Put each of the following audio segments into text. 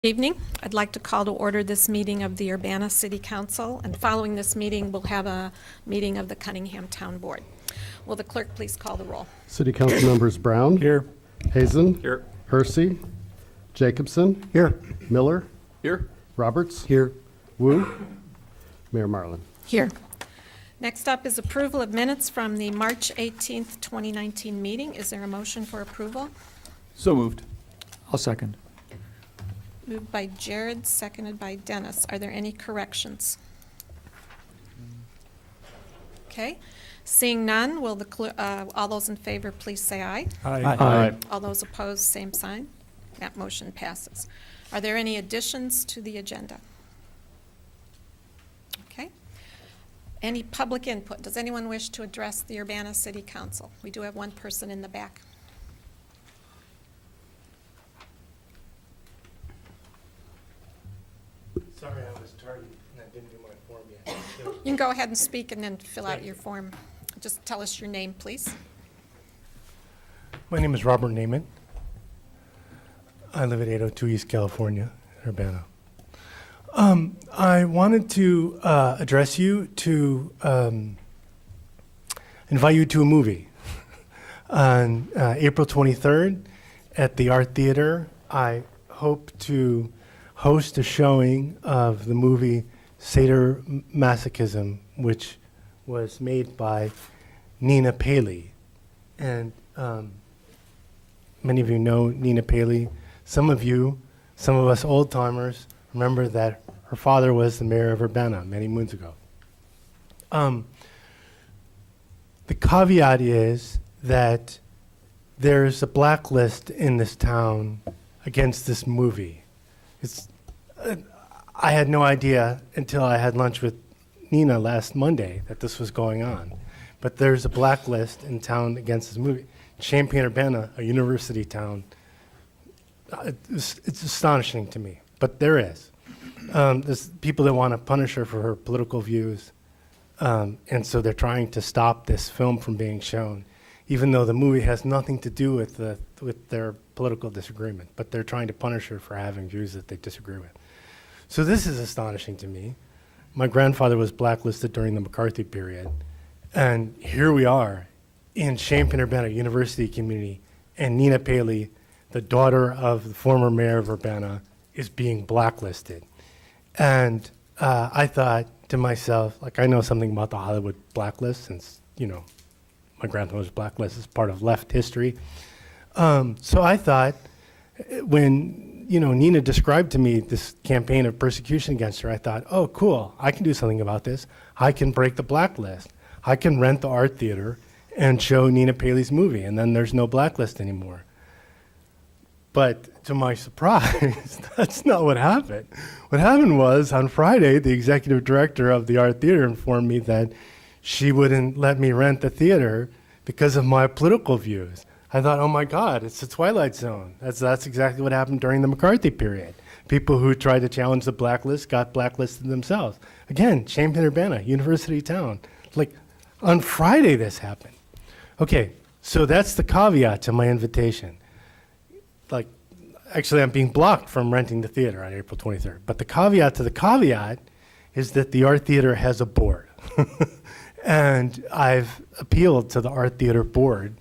Evening. I'd like to call to order this meeting of the Urbana City Council, and following this meeting, we'll have a meeting of the Cunningham Town Board. Will the clerk please call the roll? City Council members Brown. Here. Hazen. Here. Hersey. Jacobson. Here. Miller. Here. Roberts. Here. Wu. Mayor Marlin. Here. Next up is approval of minutes from the March 18th, 2019 meeting. Is there a motion for approval? So moved. I'll second. Moved by Jared, seconded by Dennis. Are there any corrections? Okay. Seeing none, will all those in favor please say aye. Aye. All those opposed, same sign. That motion passes. Are there any additions to the agenda? Okay. Any public input? Does anyone wish to address the Urbana City Council? We do have one person in the back. Sorry, I was tardy and I didn't do my form yet. You can go ahead and speak and then fill out your form. Just tell us your name, please. My name is Robert Naiman. I live at 802 East California, Urbana. I wanted to address you to invite you to a movie. On April 23rd at the Art Theater, I hope to host a showing of the movie Sadomasochism, which was made by Nina Paley. And many of you know Nina Paley. Some of us old-timers, remember that her father was the mayor of Urbana many moons ago. The caveat is that there's a blacklist in this town against this movie. I had no idea until I had lunch with Nina last Monday that this was going on. But there's a blacklist in town against this movie. Champaign-Urbana, a university town, it's astonishing to me, but there is. There's people that want to punish her for her political views, and so they're trying to stop this film from being shown, even though the movie has nothing to do with their political disagreement, but they're trying to punish her for having views that they disagree with. So this is astonishing to me. My grandfather was blacklisted during the McCarthy period, and here we are in Champaign-Urbana University community, and Nina Paley, the daughter of the former mayor of Urbana, is being blacklisted. And I thought to myself, like, I know something about the Hollywood blacklist since, my grandfather's blacklist is part of left history. So I thought, when Nina described to me this campaign of persecution against her, I thought, oh, cool, I can do something about this. I can break the blacklist. I can rent the art theater and show Nina Paley's movie, and then there's no blacklist anymore. But to my surprise, that's not what happened. What happened was, on Friday, the executive director of the art theater informed me that she wouldn't let me rent the theater because of my political views. I thought, oh my God, it's the Twilight Zone. That's exactly what happened during the McCarthy period. People who tried to challenge the blacklist got blacklisted themselves. Again, Champaign-Urbana, university town. Like, on Friday this happened. Okay, so that's the caveat to my invitation. Like, actually, I'm being blocked from renting the theater on April 23rd. But the caveat to the caveat is that the art theater has a board. And I've appealed to the art theater board,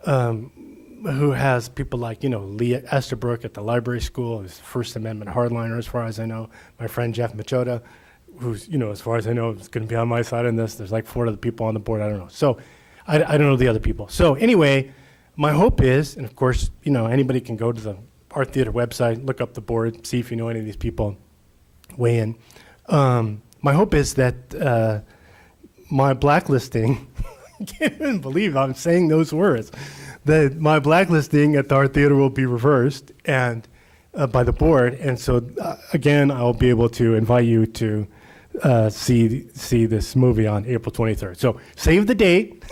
who has people like, Lee Estabrook at the library school, who's First Amendment hardliner, as far as I know. My friend Jeff Machota, who's, as far as I know, is going to be on my side on this. There's like 4 other people on the board. I don't know. So I don't know the other people. So anyway, my hope is, and of course, anybody can go to the art theater website, look up the board, see if you know any of these people, weigh in. My hope is that my blacklisting, I can't even believe I'm saying those words, that my blacklisting at the art theater will be reversed and by the board. And so, again, I'll be able to invite you to see this movie on April 23rd. So save the date,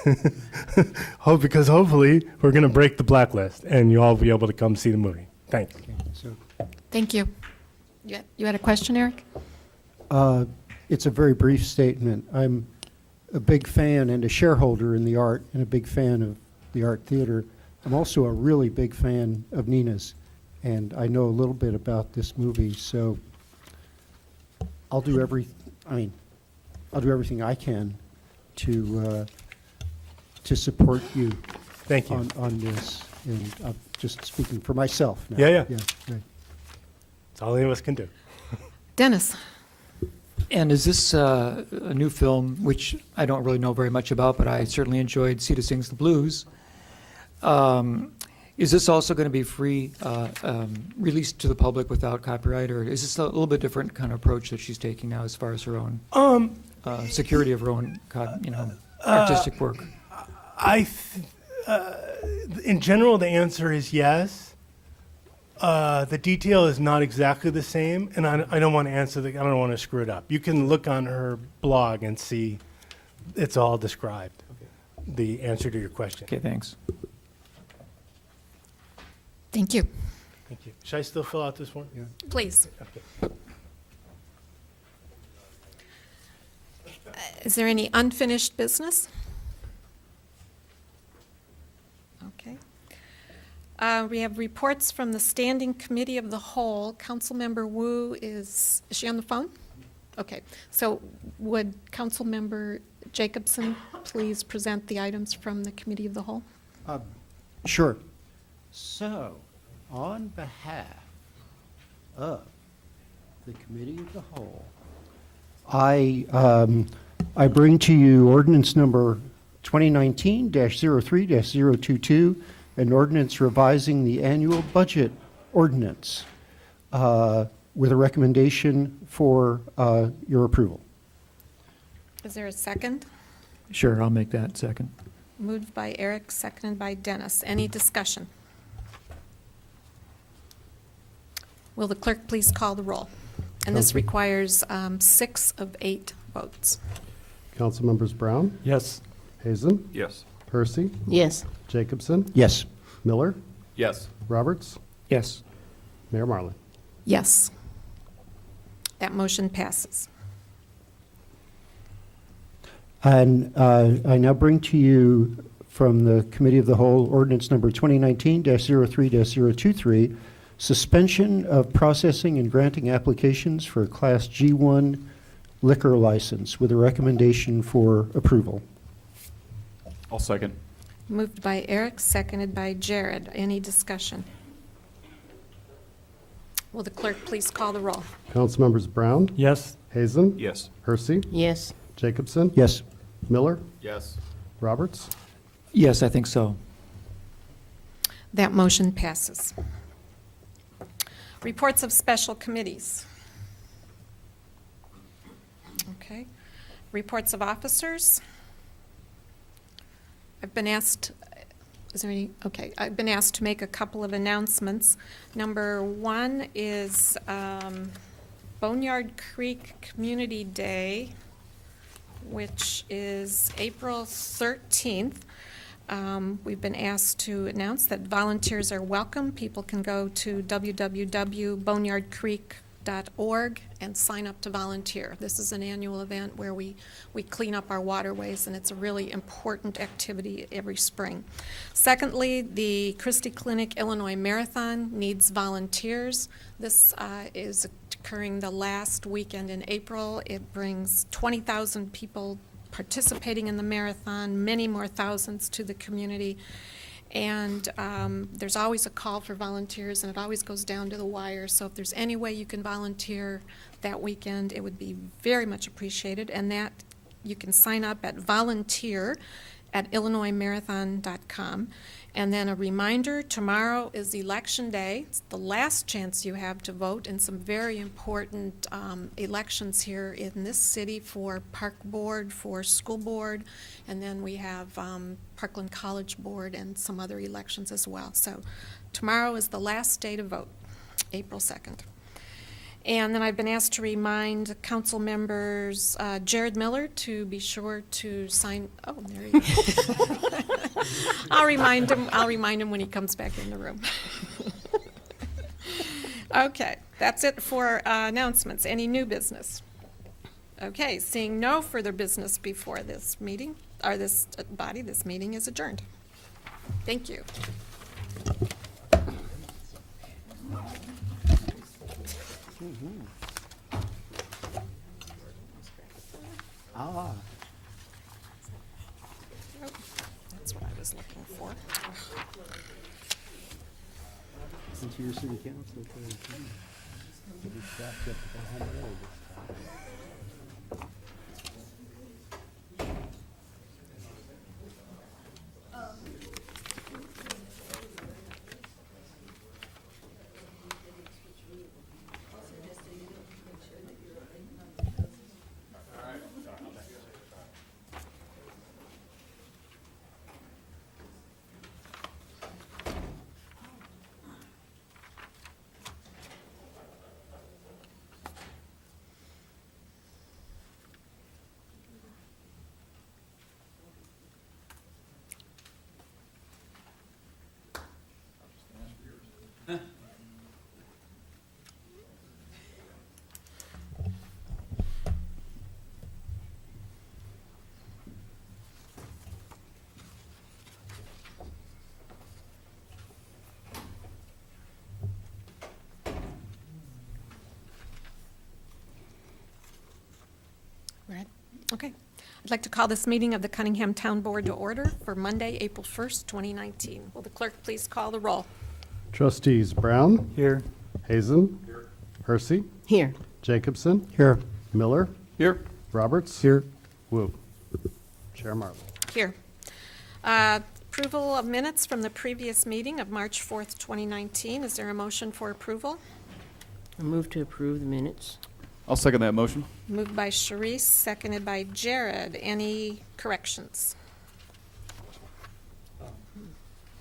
because hopefully we're going to break the blacklist and you'll all be able to come see the movie. Thanks. Thank you. You had a question, Eric? It's a very brief statement. I'm a big fan and a shareholder in the art and a big fan of the art theater. I'm also a really big fan of Nina's. and I know a little bit about this movie, so I'll do I'll do everything I can to support you Thank you. on this. And I'm just speaking for myself now. Yeah. Yeah, right. That's all any of us can do. Dennis? And is this a new film, which I don't really know very much about, but I certainly enjoyed Sita Sings the Blues. Is this also going to be free, released to the public without copyright, or is this a little bit different kind of approach that she's taking now as far as her own security of her own, artistic work? In general, the answer is yes. The detail is not exactly the same, and I don't want to I don't want to screw it up. You can look on her blog and see it's all described, the answer to your question. Okay, thanks. Thank you. Thank you. Should I still fill out this form? Yeah. Please. Okay. Is there any unfinished business? Okay. We have reports from the Standing Committee of the Whole. Councilmember Wu is she on the phone? Okay. So would Councilmember Jacobson please present the items from the Committee of the Whole? Sure. So, on behalf of the Committee of the Whole, I bring to you ordinance number 2019-03-022, an ordinance revising the annual budget ordinance with a recommendation for your approval. Is there a second? Sure, I'll make that second. Moved by Eric, seconded by Dennis. Any discussion? Will the clerk please call the roll? And this Council- requires 6 of 8 votes. Council members Brown, Yes. Hazen, Yes. Hersey, Yes. Jacobson, Yes. Miller, Yes. Roberts, Yes. Mayor Marlin. Yes. That motion passes. And I now bring to you from the Committee of the Whole ordinance number 2019-03-023, suspension of processing and granting applications for a Class G1 liquor license with a recommendation for approval. I'll second. Moved by Eric, seconded by Jared. Any discussion? Will the clerk please call the roll? Council members Brown, Yes. Hazen, Yes. Hersey, Yes. Jacobson, Yes. Miller, Yes. Roberts, Yes, I think so. That motion passes. Reports of special committees. Okay. Reports of officers. I've been asked, is there any, okay, I've been asked to make a couple of announcements. Number 1 is Boneyard Creek Community Day, which is April 13th. We've been asked to announce that volunteers are welcome. People can go to www.boneyardcreek.org and sign up to volunteer. This is an annual event where we clean up our waterways, and it's a really important activity every spring. Secondly, the Christie Clinic Illinois Marathon needs volunteers. This is occurring the last weekend in April. It brings 20,000 people participating in the marathon, many more thousands to the community. And there's always a call for volunteers, and it always goes down to the wire. So if there's any way you can volunteer that weekend, it would be very much appreciated. And that you can sign up at volunteer@illinoismarathon.com. And then a reminder, tomorrow is Election Day. It's the last chance you have to vote in some very important elections here in this city for Park Board, for School Board, and then we have Parkland College Board and some other elections as well. So tomorrow is the last day to vote, April 2nd. And then I've been asked to remind council members Jared Miller to be sure to sign. Oh, there he is. I'll remind him when he comes back in the room. Okay, that's it for announcements. Any new business? Okay, seeing no further business before this meeting, or this body, this meeting is adjourned. Thank you. Ah, That's what I was looking for. since you're city council. Right. Okay. I'd like to call this meeting of the Cunningham Town Board to order for Monday, April 1st, 2019. Will the clerk please call the roll? Trustees Brown, Here. Hazen, Hersey, Here. Jacobson, Here. Miller, Here. Roberts. Here. Wu. Chair Marlin. Here. Approval of minutes from the previous meeting of March 4th, 2019. Is there a motion for approval? I move to approve the minutes. I'll second that motion. Moved by Sharice, seconded by Jared. Any corrections?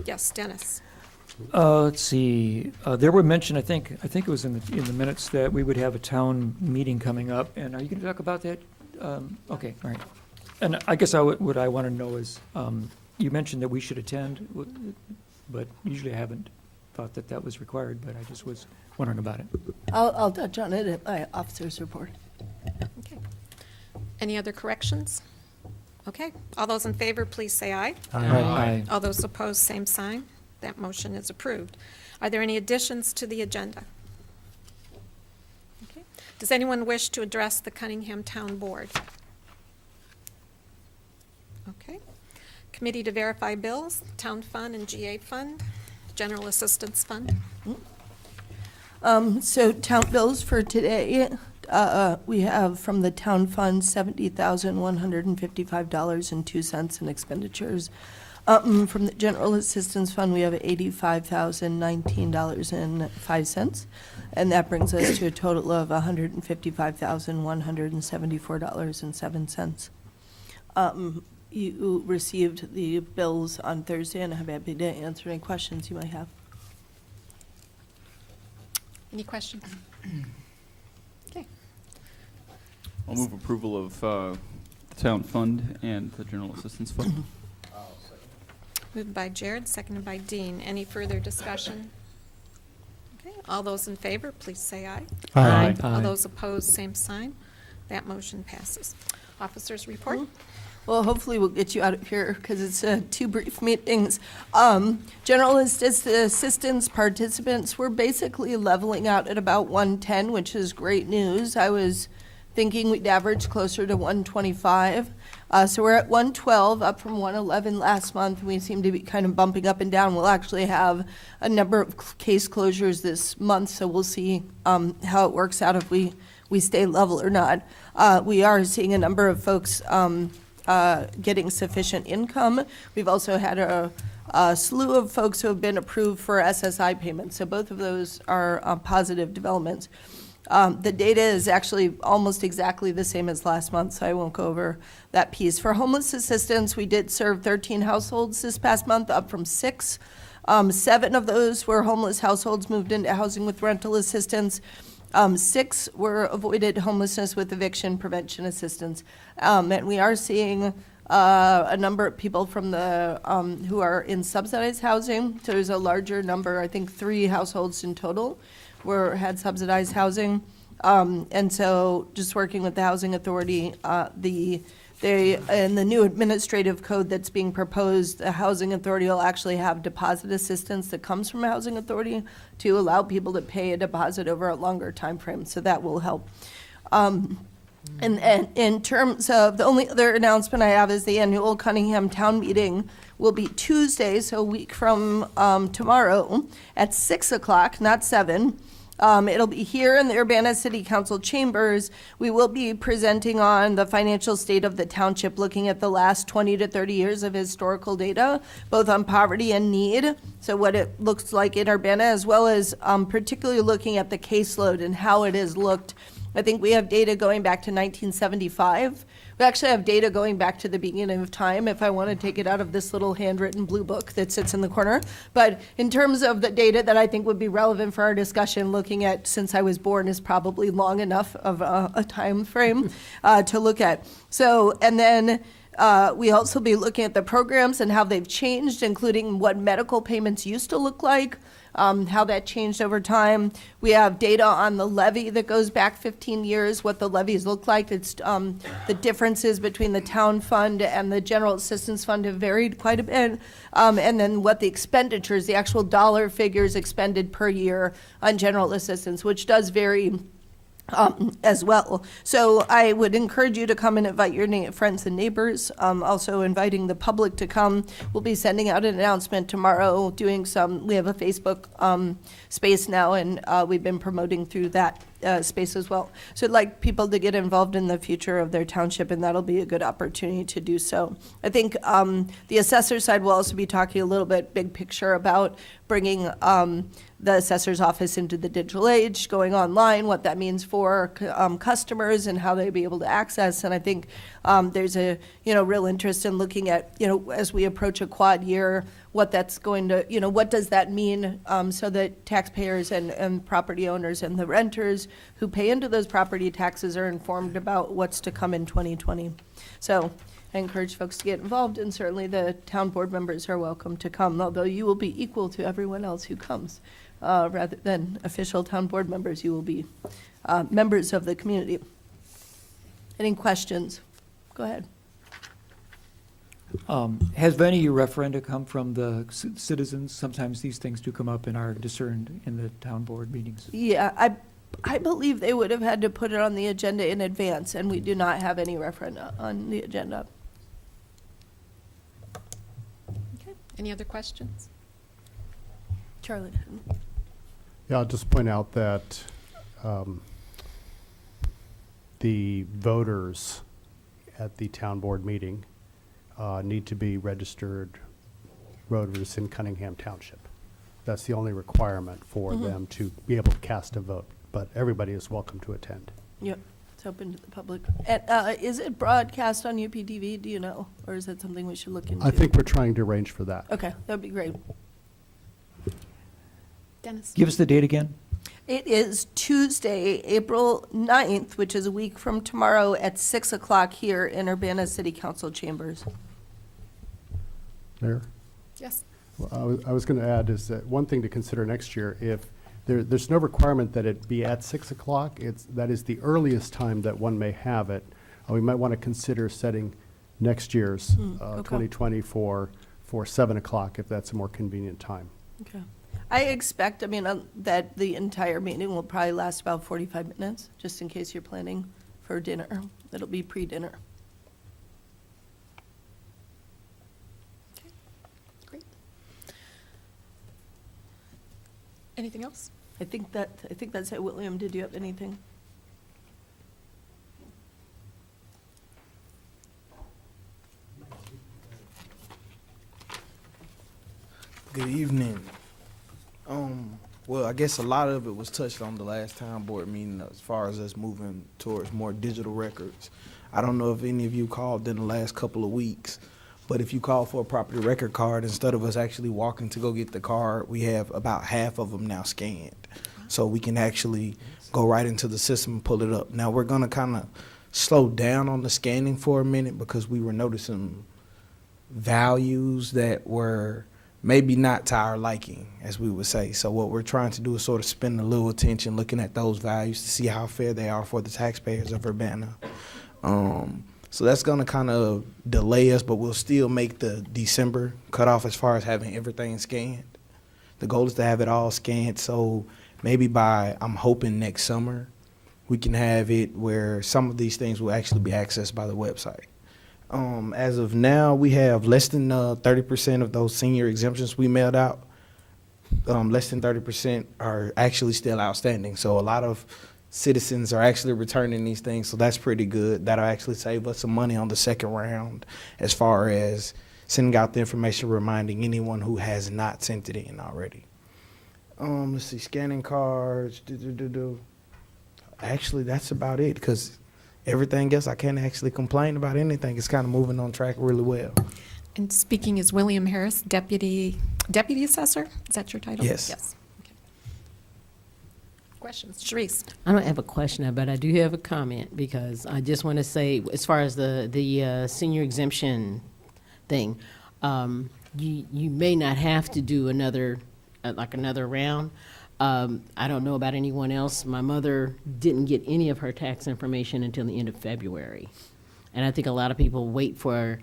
Yes, Dennis. Let's see, there were mentioned, I think it was in the minutes that we would have a town meeting coming up, and are you gonna talk about that? Okay, all right. And I guess what I wanna know is, you mentioned that we should attend, but usually I haven't thought that that was required, but I just was wondering about it. I'll touch on it at my officer's report. Okay. Any other corrections? Okay. All those in favor, please say aye. Aye. All those opposed, same sign. That motion is approved. Are there any additions to the agenda? Okay. Does anyone wish to address the Cunningham Town Board? Okay. Committee to verify bills, Town Fund and GA Fund, General Assistance Fund. So town bills for today, we have from the town fund $70,155.02 in expenditures. From the general assistance fund, we have $85,019.05, and that brings us to a total of $155,174.07. You received the bills on Thursday, and I'm happy to answer any questions you might have. Any questions? Okay. I'll move approval of the town fund and the general assistance fund. Moved by Jared, seconded by Dean. Any further discussion? Okay. All those in favor, please say aye. Aye. All those opposed, same sign. That motion passes. Officers report. Well, hopefully we'll get you out of here because it's two brief meetings. General assistance participants, we're basically leveling out at about 110, which is great news. I was thinking we'd average closer to 125. So we're at 112, up from 111 last month. We seem to be kind of bumping up and down. We'll actually have a number of case closures this month, so we'll see how it works out if we stay level or not. We are seeing a number of folks getting sufficient income. We've also had a slew of folks who have been approved for SSI payments, so both of those are positive developments. The data is actually almost exactly the same as last month, so I won't go over that piece. For homeless assistance, we did serve 13 households this past month, up from 6. 7 of those were homeless households moved into housing with rental assistance. 6 were avoided homelessness with eviction prevention assistance. And we are seeing a number of people from the who are in subsidized housing. So there's a larger number, I think 3 households in total had subsidized housing. And so just working with the housing authority, the in the new administrative code that's being proposed, the housing authority will actually have deposit assistance that comes from a housing authority to allow people to pay a deposit over a longer time frame. So that will help. And in terms of, the only other announcement I have is the annual Cunningham Town Meeting will be Tuesday, so a week from tomorrow, at 6 o'clock, not 7. It'll be here in the Urbana City Council chambers. We will be presenting on the financial state of the township, looking at the last 20 to 30 years of historical data, both on poverty and need, so what it looks like in Urbana, as well as particularly looking at the caseload and how it has looked. I think we have data going back to 1975. We actually have data going back to the beginning of time, if I want to take it out of this little handwritten blue book that sits in the corner. But in terms of the data that I think would be relevant for our discussion, looking at since I was born is probably long enough of a time frame to look at. So, and then we also be looking at the programs and how they've changed, including what medical payments used to look like, how that changed over time. We have data on the levy that goes back 15 years, what the levies look like. It's the differences between the town fund and the general assistance fund have varied quite a bit. And then what the expenditures, the actual dollar figures expended per year on general assistance, which does vary as well. So I would encourage you to come and invite your friends and neighbors, also inviting the public to come. We'll be sending out an announcement tomorrow, we have a Facebook space now, and we've been promoting through that space as well. So I'd like people to get involved in the future of their township, and that'll be a good opportunity to do so. I think the assessor side will also be talking a little bit big picture about bringing the assessor's office into the digital age, going online, what that means for customers and how they'll be able to access. And I think there's a real interest in looking at, as we approach a quad year, what that's going to, what does that mean so that taxpayers and property owners and the renters who pay into those property taxes are informed about what's to come in 2020. So I encourage folks to get involved, and certainly the town board members are welcome to come, although you will be equal to everyone else who comes. Rather than official town board members, you will be members of the community. Any questions? Go ahead. Has any referenda come from the citizens? Sometimes these things do come up and are discerned in the town board meetings. Yeah, I believe they would have had to put it on the agenda in advance, and we do not have any referenda on the agenda. Okay. Any other questions? Charlie? Yeah, I'll just point out that the voters at the town board meeting need to be registered voters in Cunningham Township. That's the only requirement for them to be able to cast a vote, but everybody is welcome to attend. Yep, it's open to the public. And is it broadcast on UPTV, do you know? Or is that something we should look into? I think we're trying to arrange for that. Okay, that'd be great. Dennis? Give us the date again. It is Tuesday, April 9th, which is a week from tomorrow at 6 o'clock here in Urbana City Council chambers. Mayor? Yes. Well, I was going to add is that one thing to consider next year, if there's no requirement that it be at 6 o'clock, that is the earliest time that one may have it. We might want to consider setting next year's Okay. 2020 for 7 o'clock if that's a more convenient time. Okay. I expect, that the entire meeting will probably last about 45 minutes, just in case you're planning for dinner. It'll be pre-dinner. Okay. Great. Anything else? I think that's it. William, did you have anything? Good evening. Well, I guess a lot of it was touched on the last town board meeting as far as us moving towards more digital records. I don't know if any of you called in the last couple of weeks, but if you call for a property record card, instead of us actually walking to go get the card, we have about half of them now scanned. So we can actually go right into the system and pull it up. Now, we're going to kind of slow down on the scanning for a minute because we were noticing values that were maybe not to our liking, as we would say. So what we're trying to do is sort of spend a little attention looking at those values to see how fair they are for the taxpayers of Urbana. So that's gonna kind of delay us, but we'll still make the December cutoff as far as having everything scanned. The goal is to have it all scanned, so maybe by, I'm hoping next summer, we can have it where some of these things will actually be accessed by the website. As of now, we have less than 30% of those senior exemptions we mailed out. Less than 30% are actually still outstanding. So a lot of citizens are actually returning these things, so that's pretty good. That'll actually save us some money on the second round as far as sending out the information, reminding anyone who has not sent it in already. Let's see, scanning cards, Actually, that's about it, because everything else, I can't actually complain about anything. It's kind of moving on track really well. And speaking is William Harris, Deputy Assessor? Is that your title? Yes. Yes. Okay. Questions? Sharice? I don't have a question, but I do have a comment, because I just want to say, as far as the senior exemption thing, you may not have to do another round. I don't know about anyone else. My mother didn't get any of her tax information until the end of February. And I think a lot of people wait for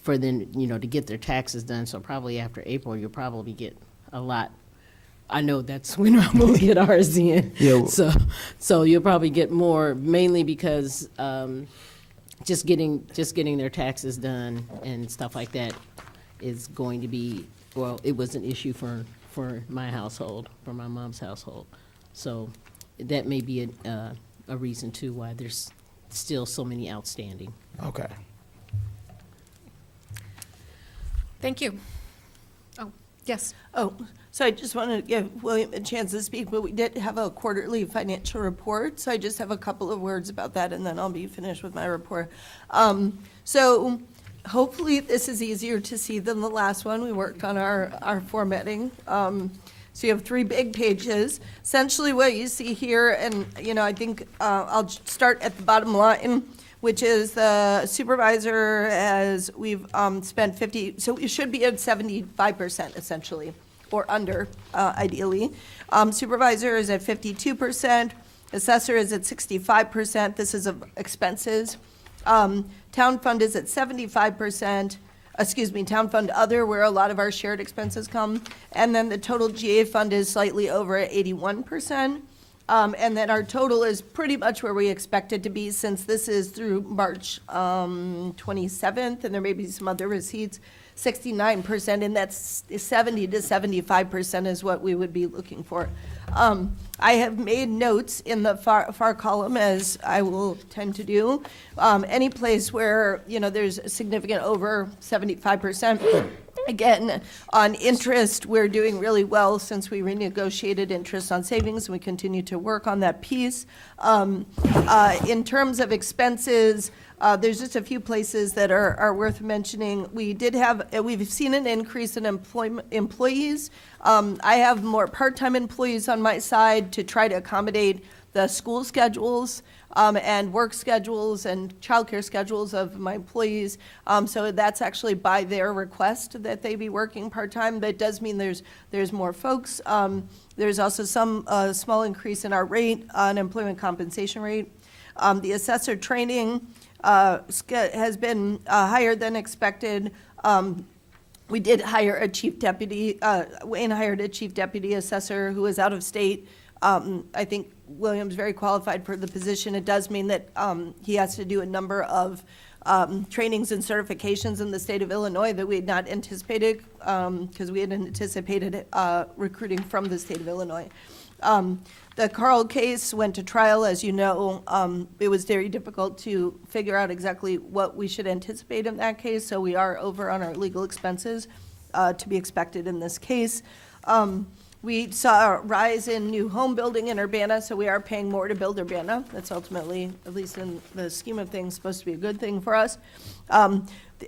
them, to get their taxes done. So probably after April, you'll probably get a lot. I know that's when we'll get ours in. Yeah. So you'll probably get more, mainly because just getting their taxes done and stuff like that is going to be, well, it was an issue for my household, for my mom's household. So that may be a reason too why there's still so many outstanding. Okay. Thank you. Oh, yes. Oh, so I just want to give William a chance to speak, but we did have a quarterly financial report, so I just have a couple of words about that, and then I'll be finished with my report. So hopefully this is easier to see than the last one. We worked on our formatting. So you have 3 big pages. Essentially what you see here, and I think I'll start at the bottom line, which is the supervisor, as we've spent 50, so it should be at 75% essentially, or under, ideally. Supervisor is at 52%, assessor is at 65%, this is of expenses. Town fund is at 75%, town fund other, where a lot of our shared expenses come. And then the total GA fund is slightly over at 81%. And then our total is pretty much where we expect it to be, since this is through March 27th, and there may be some other receipts, 69%, and that's 70 to 75% is what we would be looking for. I have made notes in the far column, as I will tend to do. Any place where, there's a significant over 75%. Again, on interest, we're doing really well since we renegotiated interest on savings, and we continue to work on that piece. In terms of expenses, there's just a few places that are worth mentioning. We've seen an increase in employees. I have more part-time employees on my side to try to accommodate the school schedules and work schedules and childcare schedules of my employees. So that's actually by their request that they be working part-time. That does mean there's more folks. There's also some small increase in our rate, unemployment compensation rate. The assessor training has been higher than expected. We did hire a chief deputy, Wayne hired a chief deputy assessor who is out of state. I think William's very qualified for the position. It does mean that he has to do a number of trainings and certifications in the state of Illinois that we had not anticipated, because we had anticipated recruiting from the state of Illinois. The Carl case went to trial, as you know. It was very difficult to figure out exactly what we should anticipate in that case, so we are over on our legal expenses to be expected in this case. We saw a rise in new home building in Urbana, so we are paying more to build Urbana. That's ultimately, at least in the scheme of things, supposed to be a good thing for us.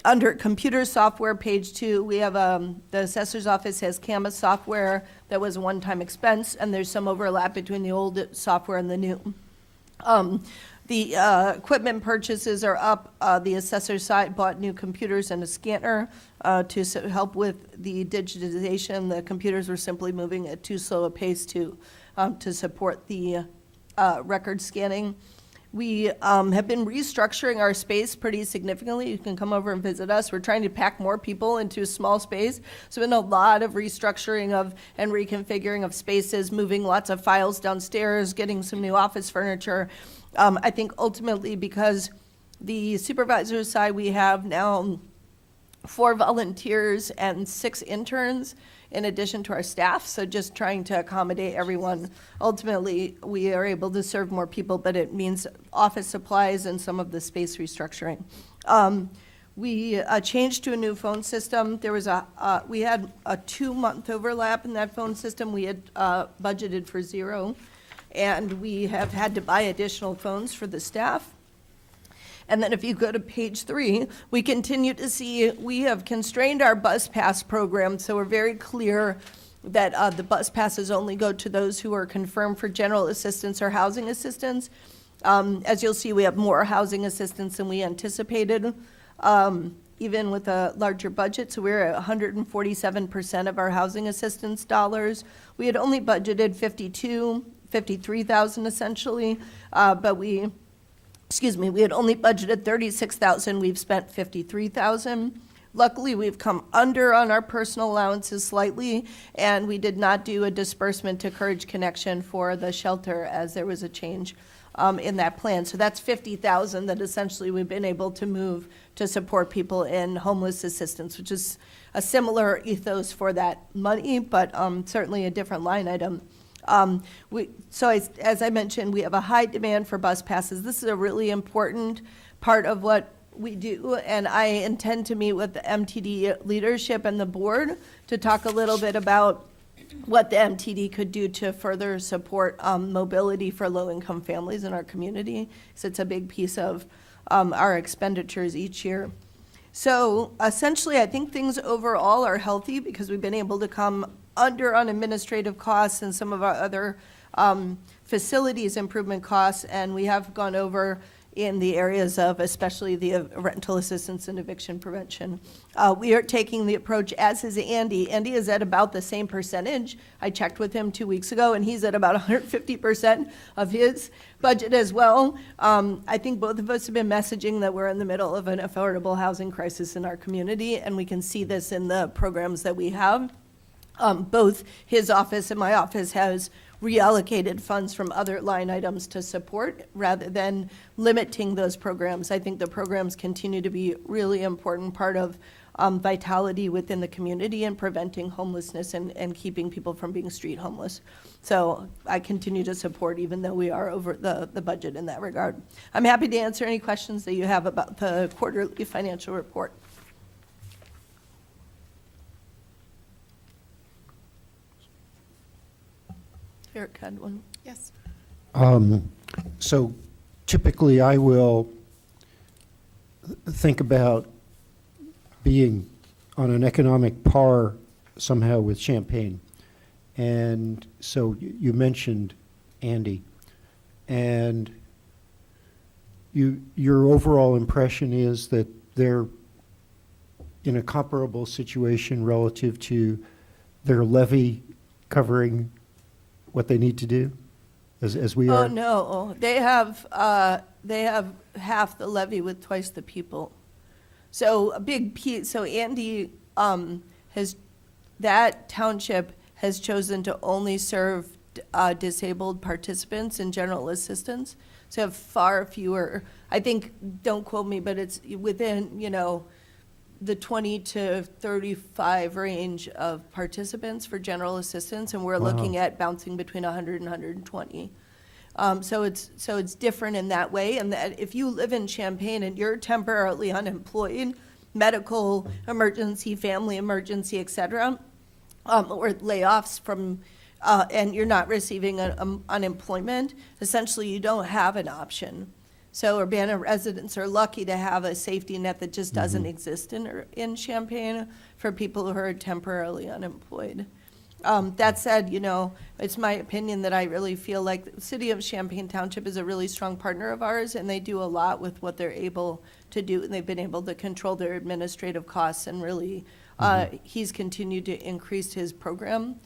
Under computer software, page 2, we have the assessor's office has Canvas software that was a one-time expense, and there's some overlap between the old software and the new. The equipment purchases are up. The assessor side bought new computers and a scanner to help with the digitization. The computers were simply moving at too slow a pace to support the record scanning. We have been restructuring our space pretty significantly. You can come over and visit us. We're trying to pack more people into a small space. So been a lot of restructuring of and reconfiguring of spaces, moving lots of files downstairs, getting some new office furniture. I think ultimately because the supervisor side, we have now 4 volunteers and 6 interns in addition to our staff, so just trying to accommodate everyone. Ultimately, we are able to serve more people, but it means office supplies and some of the space restructuring. We changed to a new phone system. There was we had a 2-month overlap in that phone system. We had budgeted for 0, and we have had to buy additional phones for the staff. And then if you go to page 3, we continue to see, we have constrained our bus pass program, so we're very clear that the bus passes only go to those who are confirmed for general assistance or housing assistance. As you'll see, we have more housing assistance than we anticipated, even with a larger budget, so we're at 147% of our housing assistance dollars. We had only budgeted 53,000 essentially, but we had only budgeted 36,000, we've spent 53,000. Luckily, we've come under on our personal allowances slightly, and we did not do a disbursement to Courage Connection for the shelter as there was a change in that plan. So that's 50,000 that essentially we've been able to move to support people in homeless assistance, which is a similar ethos for that money, but certainly a different line item. As I mentioned, we have a high demand for bus passes. This is a really important part of what we do, and I intend to meet with the MTD leadership and the board to talk a little bit about what the MTD could do to further support mobility for low-income families in our community, because it's a big piece of our expenditures each year. So essentially, I think things overall are healthy because we've been able to come under on administrative costs and some of our other facilities improvement costs, and we have gone over in the areas of especially the rental assistance and eviction prevention. We are taking the approach, as is Andy. Andy is at about the same percentage. I checked with him 2 weeks ago, and he's at about 150% of his budget as well. I think both of us have been messaging that we're in the middle of an affordable housing crisis in our community, and we can see this in the programs that we have. Both his office and my office has reallocated funds from other line items to support rather than limiting those programs. I think the programs continue to be really important part of vitality within the community and preventing homelessness and keeping people from being street homeless. So I continue to support even though we are over the budget in that regard. I'm happy to answer any questions that you have about the quarterly financial report. Eric had one. Yes. So typically I will think about being on an economic par somehow with Champaign. And so you mentioned Andy, and your overall impression is that they're in a comparable situation relative to their levy covering what they need to do, as we are? Oh, no, they have half the levy with twice the people. So a big piece, so Andy that township has chosen to only serve disabled participants in general assistance. So have far fewer, I think, don't quote me, but it's within, the 20 to 35 range of participants for general assistance, and we're looking at bouncing between 100 and 120. So it's different in that way, and that if you live in Champaign and you're temporarily unemployed, medical emergency, family emergency, et cetera, or layoffs from, and you're not receiving unemployment, essentially you don't have an option. So Urbana residents are lucky to have a safety net that just doesn't exist in Champaign for people who are temporarily unemployed. That said, it's my opinion that I really feel like the city of Champaign Township is a really strong partner of ours, and they do a lot with what they're able to do, and they've been able to control their administrative costs, and really, he's continued to increase his program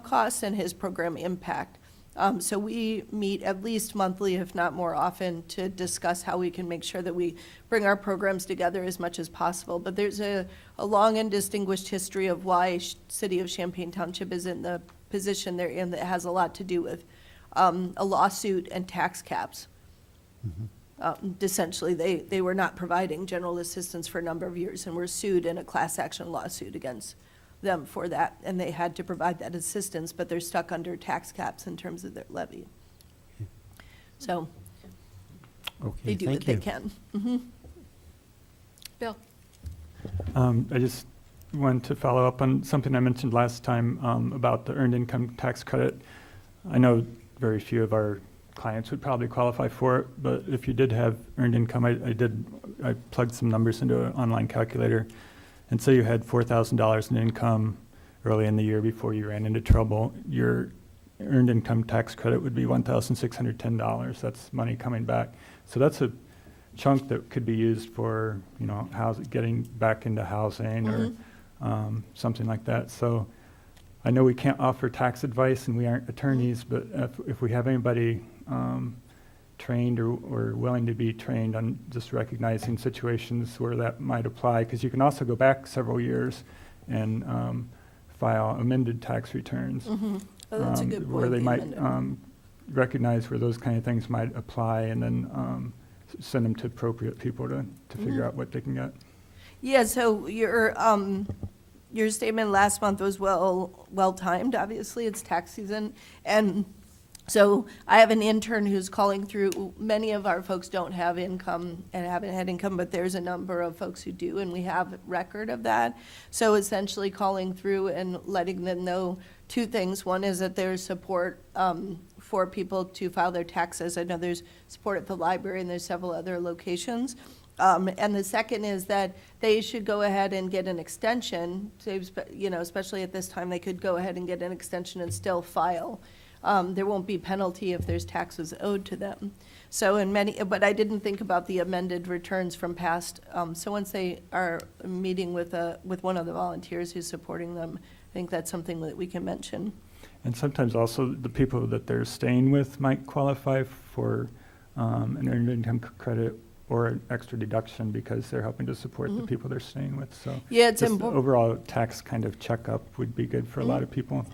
costs and his program impact. So we meet at least monthly, if not more often, to discuss how we can make sure that we bring our programs together as much as possible. But there's a long and distinguished history of why City of Champaign Township is in the position they're in that has a lot to do with a lawsuit and tax caps. Essentially, they were not providing general assistance for a number of years and were sued in a class action lawsuit against them for that, and they had to provide that assistance, but they're stuck under tax caps in terms of their levy. So Okay, they do what thank they you. can. Bill? I just wanted to follow up on something I mentioned last time about the earned income tax credit. I know very few of our clients would probably qualify for it, but if you did have earned income, I plugged some numbers into an online calculator, and say you had $4,000 in income early in the year before you ran into trouble, your earned income tax credit would be $1,610. That's money coming back. So that's a chunk that could be used for, getting back into housing or something like that. So I know we can't offer tax advice and we aren't attorneys, but if we have anybody trained or willing to be trained on just recognizing situations where that might apply, because you can also go back several years and file amended tax returns. Oh, that's a good where point, they the might amendment. recognize where those kind of things might apply, and then send them to appropriate people to figure out what they can get. Yeah, so your statement last month was well timed. Obviously, it's tax season, and so I have an intern who's calling through. Many of our folks don't have income and haven't had income, but there's a number of folks who do, and we have record of that. So essentially calling through and letting them know two things. One is that there's support for people to file their taxes. I know there's support at the library and there's several other locations. And the second is that they should go ahead and get an extension, especially at this time, they could go ahead and get an extension and still file. There won't be penalty if there's taxes owed to them. So but I didn't think about the amended returns from past. So once they are meeting with one of the volunteers who's supporting them, I think that's something that we can mention. And sometimes also the people that they're staying with might qualify for an earned income credit or an extra deduction because they're helping to support the people they're staying with. So Yeah, it's just the important. overall tax kind of checkup would be good for a lot of people.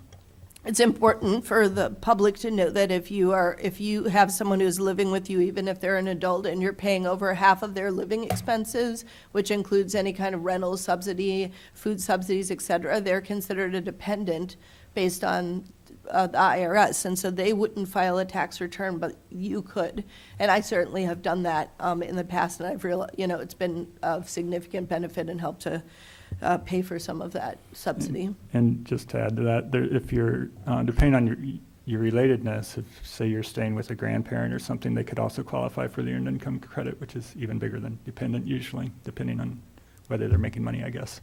It's important for the public to know that if you have someone who's living with you, even if they're an adult, and you're paying over half of their living expenses, which includes any kind of rental subsidy, food subsidies, et cetera, they're considered a dependent based on the IRS, and so they wouldn't file a tax return, but you could. And I certainly have done that in the past, and I've realized, it's been of significant benefit and helped to pay for some of that subsidy. And just to add to that, if you're, depending on your relatedness, if, say, you're staying with a grandparent or something, they could also qualify for the earned income credit, which is even bigger than dependent usually, depending on whether they're making money, I guess.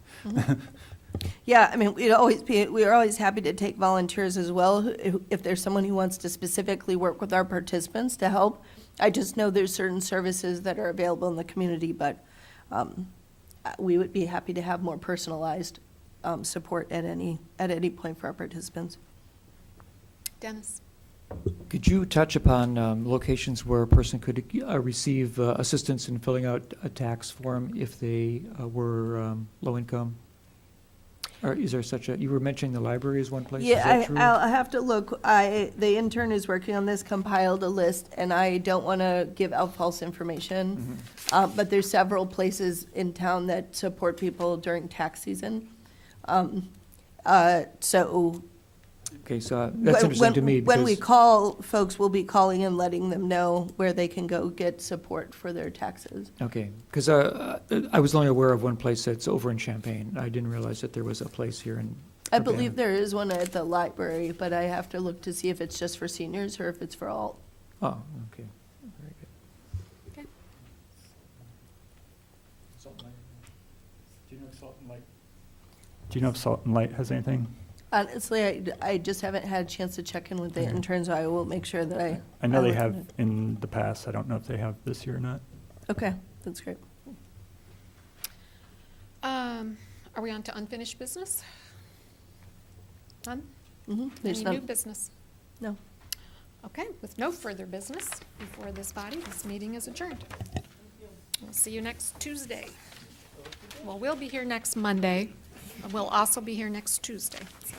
Yeah, I mean, we are always happy to take volunteers as well, if there's someone who wants to specifically work with our participants to help. I just know there's certain services that are available in the community, but we would be happy to have more personalized support at any point for our participants. Dennis? Could you touch upon locations where a person could receive assistance in filling out a tax form if they were low income? Or is there you were mentioning the library is one place? Is Yeah, that true? I'll have to look. The intern is working on this, compiled a list, and I don't want to give out false information. But there's several places in town that support people during tax season. So Okay, so that's interesting to me. when we because- call folks, we'll be calling and letting them know where they can go get support for their taxes. Okay, because I was only aware of one place that's over in Champaign. I didn't realize that there was a place here in. I Urbana. believe there is one at the library, but I have to look to see if it's just for seniors or if it's for all. Oh, okay. Very good. Okay. Do you know if Salt and Light has anything? Honestly, I just haven't had a chance to check in with the interns, so I will make sure that I. I know they look at have it. in the past. I don't know if they have this year or not. Okay, that's great. Are we on to unfinished business? None? There's Any new none. business? No. Okay, with no further business before this body, this meeting is adjourned. We'll see you next Tuesday. Well, we'll be here next Monday. We'll also be here next Tuesday. So.